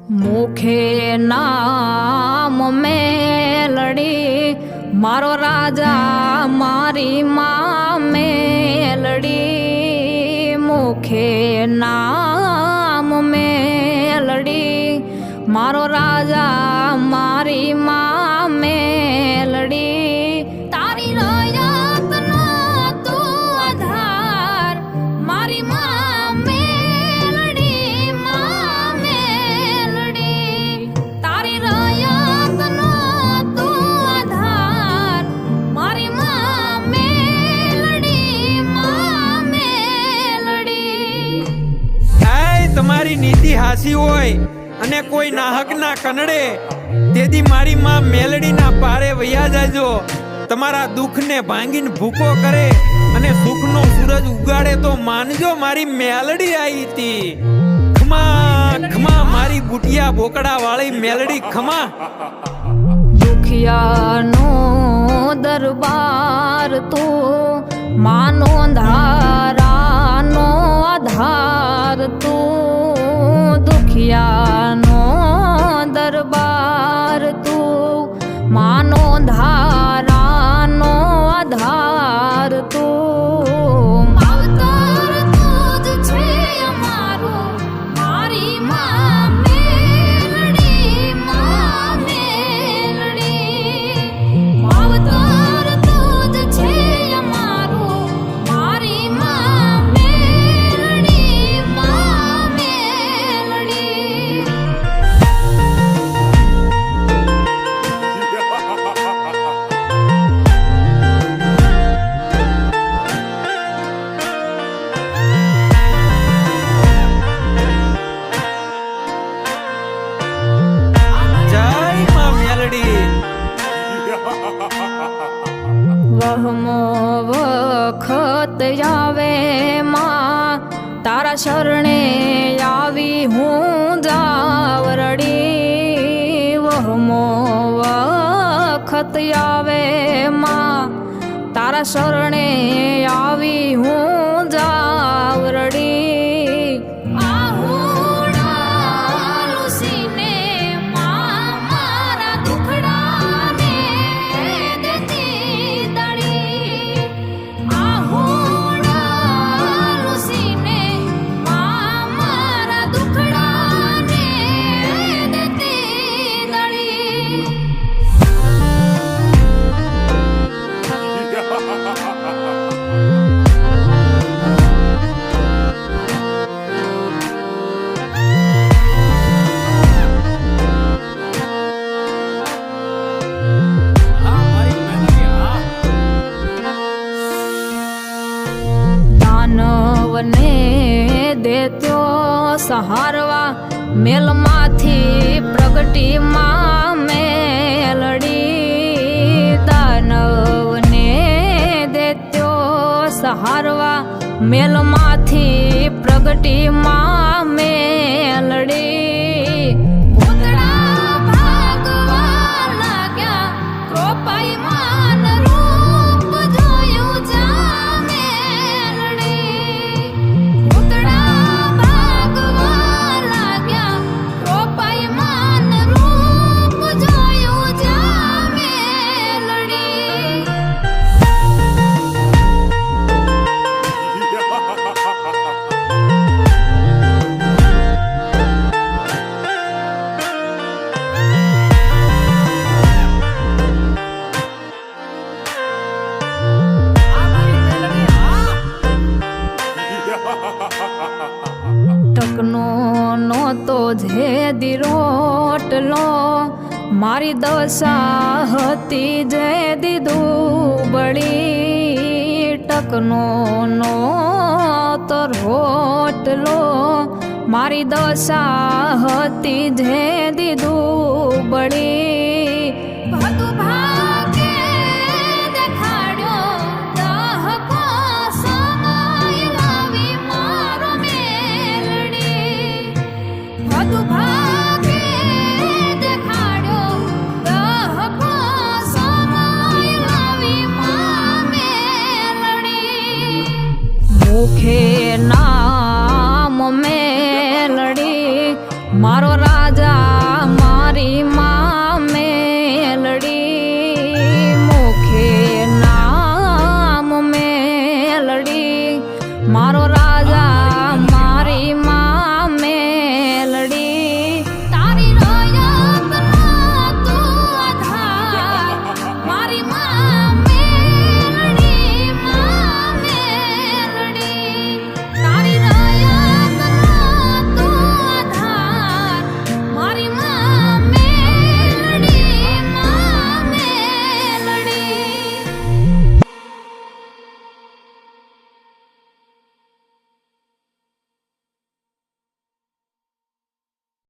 मुखे नाम मेलड़ी मारो राजा मारी माँ मेलड़ी। मुखे नाम मेलड़ी मारो राजा मारी माँ मेलड़ी। तारी रयात नो तू आधार मारी माँ मेलड़ी माँ मेलड़ी। तारी रयात नो तू आधार मारी माँ मेलड़ी माँ मेलड़ी। તમારી નીતિ હાસી હોય અને કોઈ નાહક ના કનડે તેથી મારી માં મેલડી ના પારે વયા જાજો। તમારા દુઃખ ને ભાંગીને ભૂકો કરે અને સુખ નો સૂરજ ઉગાડે તો માનજો મારી મેલડી આવી હતી। ખમા ખમા મારી બુટિયા બોકડા વાળી મેલડી ખમા। दुखिया नो दरबार तू मानो धारा नो आधार तू। दुखिया नो दरबार तू मानो धारा नो आधार तू। मावतर तुझ छे अमारो मारी माँ मेलड़ी माँ मेलड़ी। मावतर तुझ छे अमारो मारी माँ मेलड़ी माँ मेलड़ी। જય માં મેલડી। વહમો વખત આવે માં તારા શરણે આવી હું જાવરડી। વહમો વખત આવે માં તારા શરણે આવી હું જાવરડી। દાનવને દેત્યો સહારવા મેલમાંથી પ્રગટી માં મેલડી। દાનવને દેત્યો સહારવા મેલમાંથી પ્રગટી માં મેલડી। ભૂતળા ભાગવા લાગ્યા કૃપાઈ માન રૂપ જોયું જા મેલડી। ભૂતળા ભાગવા લાગ્યા કૃપાઈ માન રૂપ જોયું જા મેલડી। ટકનો નો તો જે દિરોટલો મારી દશા હતી જે દીધું બળી। ટકનો નો તો રોટલો મારી દશા હતી જે દીધું બળી।